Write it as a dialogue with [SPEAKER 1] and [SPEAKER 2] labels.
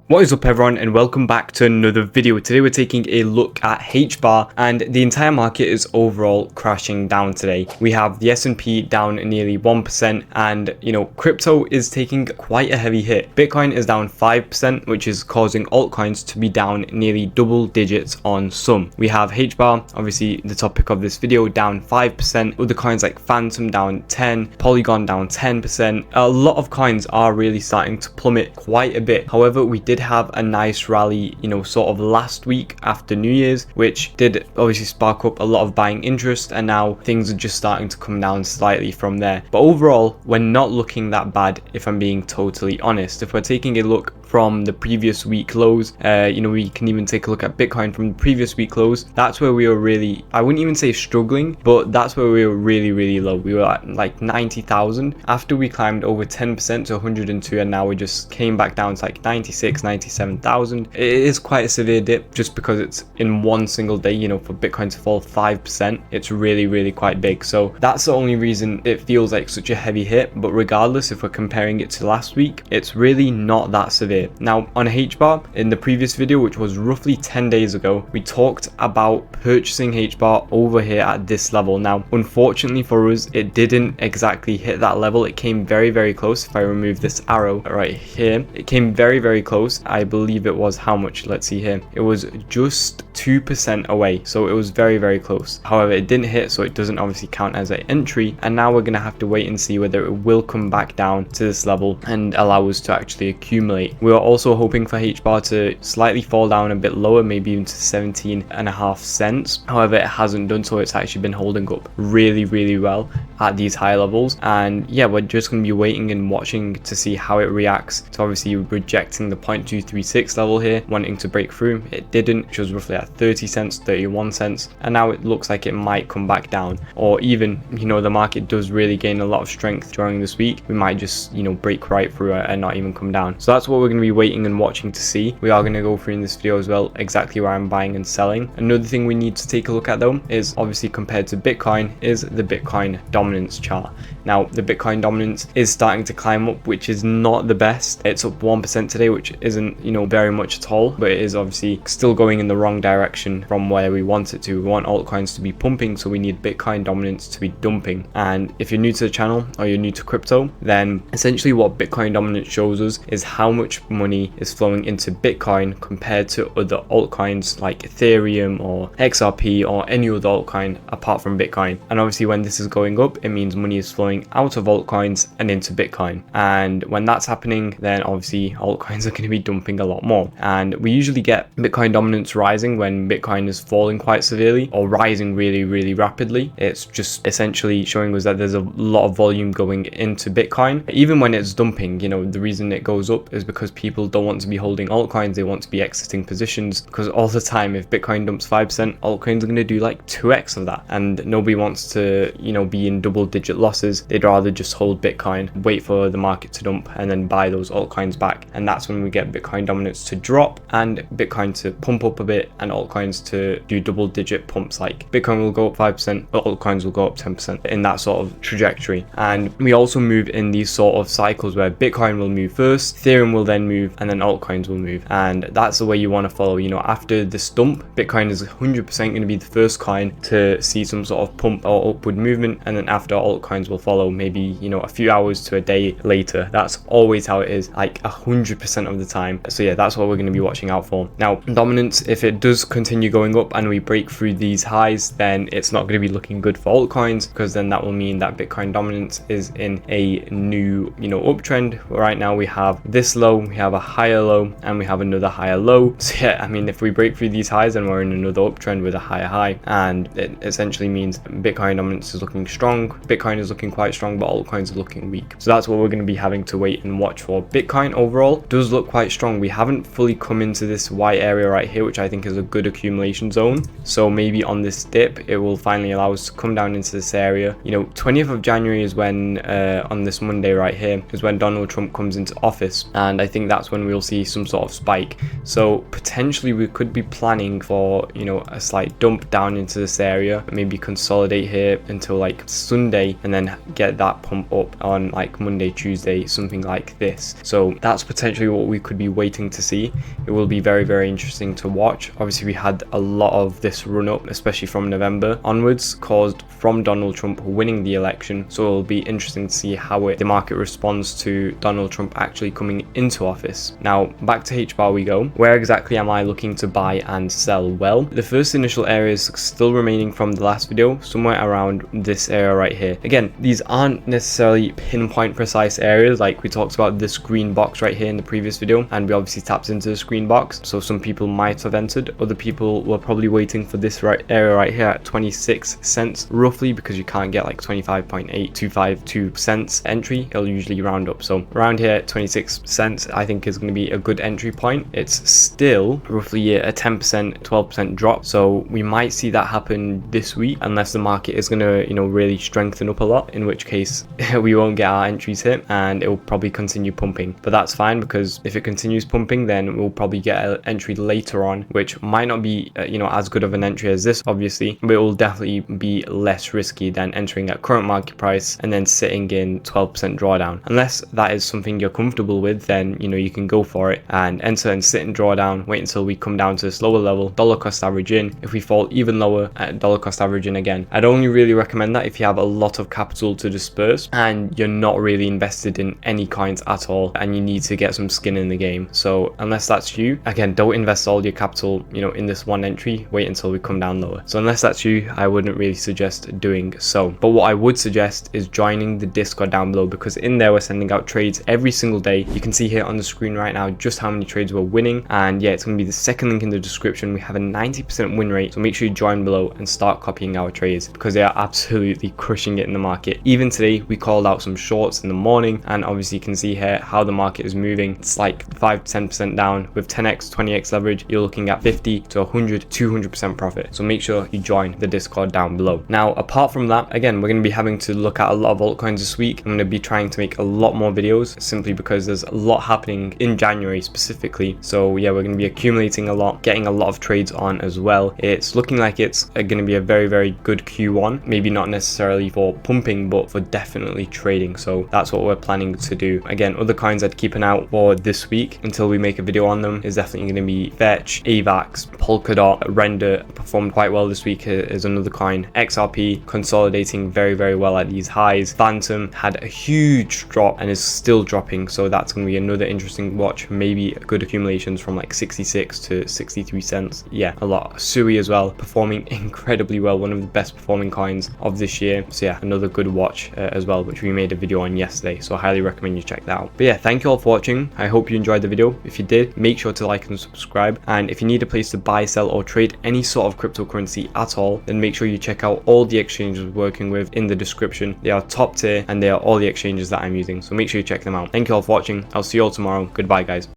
[SPEAKER 1] What is up everyone, and welcome back to another video. Today we're taking a look at Hbar, and the entire market is overall crashing down today. We have the S&P down nearly 1%, and crypto is taking quite a heavy hit. Bitcoin is down 5%, which is causing altcoins to be down nearly double digits on some. We have Hbar, obviously the topic of this video, down 5%. Other coins like Phantom down 10, Polygon down 10%. A lot of coins are really starting to plummet quite a bit. However, we did have a nice rally, sort of last week after New Year's, which did obviously spark up a lot of buying interest, and now things are just starting to come down slightly from there. But overall, we're not looking that bad, if I'm being totally honest. If we're taking a look from the previous week lows, we can even take a look at Bitcoin from the previous week lows. That's where we were really, I wouldn't even say struggling, but that's where we were really low. We were at like 90,000 after we climbed over 10% to 102, and now we just came back down to like 96, 97,000. It is quite a severe dip just because it's in one single day. For Bitcoin to fall 5%, it's really quite big. So that's the only reason it feels like such a heavy hit. But regardless, if we're comparing it to last week, it's really not that severe. Now on Hbar, in the previous video, which was roughly 10 days ago, we talked about purchasing Hbar over here at this level. Now unfortunately for us, it didn't exactly hit that level. It came very close. If I remove this arrow right here, it came very close. I believe it was how much? Let's see here. It was just 2% away, so it was very close. However, it didn't hit, so it doesn't obviously count as an entry, and now we're gonna have to wait and see whether it will come back down to this level and allow us to actually accumulate. We were also hoping for Hbar to slightly fall down a bit lower, maybe even to 17.5 cents. However, it hasn't done so. It's actually been holding up really well at these high levels, and yeah, we're just going to be waiting and watching to see how it reacts. So obviously rejecting the 0.236 level here, wanting to break through. It didn't, which was roughly at 30 cents, 31 cents, and now it looks like it might come back down, or even the market does really gain a lot of strength during this week, we might just break right through it and not even come down. So that's what we're going to be waiting and watching to see. We are going to go through in this video as well exactly where I'm buying and selling. Another thing we need to take a look at though is obviously compared to Bitcoin is the Bitcoin dominance chart. Now the Bitcoin dominance is starting to climb up, which is not the best. It's up 1% today, which isn't very much at all, but it is obviously still going in the wrong direction from where we want it to. We want altcoins to be pumping, so we need Bitcoin dominance to be dumping. And if you're new to the channel or you're new to crypto, then essentially what Bitcoin dominance shows us is how much money is flowing into Bitcoin compared to other altcoins like Ethereum or XRP or any other altcoin apart from Bitcoin. And obviously when this is going up, it means money is flowing out of altcoins and into Bitcoin. And when that's happening, then obviously altcoins are going to be dumping a lot more. And we usually get Bitcoin dominance rising when Bitcoin is falling quite severely or rising really rapidly. It's just essentially showing us that there's a lot of volume going into Bitcoin. Even when it's dumping, the reason it goes up is because people don't want to be holding altcoins, they want to be exiting positions, because all the time if Bitcoin dumps 5%, altcoins are going to do like 2x of that, and nobody wants to be in double digit losses. They'd rather just hold Bitcoin, wait for the market to dump, and then buy those altcoins back. And that's when we get Bitcoin dominance to drop and Bitcoin to pump up a bit and altcoins to do double digit pumps. Like Bitcoin will go up 5%, but altcoins will go up 10% in that sort of trajectory. And we also move in these sort of cycles where Bitcoin will move first, Ethereum will then move, and then altcoins will move. And that's the way you want to follow. After this dump, Bitcoin is 100% going to be the first coin to see some sort of pump or upward movement, and then after altcoins will follow, maybe a few hours to a day later. That's always how it is, like 100% of the time. So yeah, that's what we're going to be watching out for. Now dominance, if it does continue going up and we break through these highs, then it's not going to be looking good for altcoins, because then that will mean that Bitcoin dominance is in a new uptrend. Right now we have this low, we have a higher low, and we have another higher low. So yeah, I mean, if we break through these highs, then we're in another uptrend with a higher high, and it essentially means Bitcoin dominance is looking strong, Bitcoin is looking quite strong, but altcoins are looking weak. So that's what we're going to be having to wait and watch for. Bitcoin overall does look quite strong. We haven't fully come into this white area right here, which I think is a good accumulation zone. So maybe on this dip, it will finally allow us to come down into this area. 20th of January is when, on this Monday right here, is when Donald Trump comes into office, and I think that's when we'll see some sort of spike. So potentially we could be planning for a slight dump down into this area, maybe consolidate here until like Sunday and then get that pump up on like Monday, Tuesday, something like this. So that's potentially what we could be waiting to see. It will be very, very interesting to watch. Obviously, we had a lot of this run up, especially from November onwards, caused from Donald Trump winning the election. So it'll be interesting to see how the market responds to Donald Trump actually coming into office. Now, back to Hbar we go. Where exactly am I looking to buy and sell? Well, the first initial area is still remaining from the last video, somewhere around this area right here. Again, these aren't necessarily pinpoint precise areas. Like we talked about this green box right here in the previous video, and we obviously tapped into this green box. So some people might have entered. Other people were probably waiting for this area right here at 26 cents roughly, because you can't get like 25.8252 cents entry. It'll usually round up. So around here, 26 cents I think is going to be a good entry point. It's still roughly a 10%, 12% drop. So we might see that happen this week, unless the market is going to, you know, really strengthen up a lot, in which case we won't get our entries hit and it will probably continue pumping. But that's fine, because if it continues pumping, then we'll probably get an entry later on, which might not be, you know, as good of an entry as this, obviously, but it will definitely be less risky than entering at current market price and then sitting in 12% drawdown. Unless that is something you're comfortable with, then, you know, you can go for it and enter and sit in drawdown, wait until we come down to this lower level, dollar cost average in. If we fall even lower at dollar cost average in again, I'd only really recommend that if you have a lot of capital to disperse and you're not really invested in any coins at all and you need to get some skin in the game. So unless that's you, again, don't invest all your capital, you know, in this one entry. Wait until we come down lower. So unless that's you, I wouldn't really suggest doing so. But what I would suggest is joining the Discord down below, because in there we're sending out trades every single day. You can see here on the screen right now just how many trades we're winning, and yeah, it's going to be the second link in the description. We have a 90% win rate, so make sure you join below and start copying our trades, because they are absolutely crushing it in the market. Even today we called out some shorts in the morning, and obviously you can see here how the market is moving. It's like 5-10% down. With 10x 20x leverage, you're looking at 50 to 100 200% profit. So make sure you join the Discord down below. Now, apart from that, again, we're going to be having to look at a lot of altcoins this week. I'm going to be trying to make a lot more videos, simply because there's a lot happening in January specifically. So yeah, we're going to be accumulating a lot, getting a lot of trades on as well. It's looking like it's going to be a very, very good Q1. Maybe not necessarily for pumping, but for definitely trading. So that's what we're planning to do. Again, other coins I'd keep an eye out for this week until we make a video on them is definitely going to be Fetch, AVAX, Polkadot, Render performed quite well this week is another coin. XRP consolidating very, very well at these highs. Phantom had a huge drop and is still dropping, so that's going to be another interesting watch. Maybe good accumulations from like 66 to 63 cents. Yeah, a lot. Sui as well, performing incredibly well, one of the best performing coins of this year. So yeah, another good watch as well, which we made a video on yesterday, so I highly recommend you check that out. But yeah, thank you all for watching. I hope you enjoyed the video. If you did, make sure to like and subscribe, and if you need a place to buy, sell, or trade any sort of cryptocurrency at all, then make sure you check out all the exchanges we're working with in the description. They are top tier and they are all the exchanges that I'm using, so make sure you check them out. Thank you all for watching. I'll see you all tomorrow. Goodbye, guys.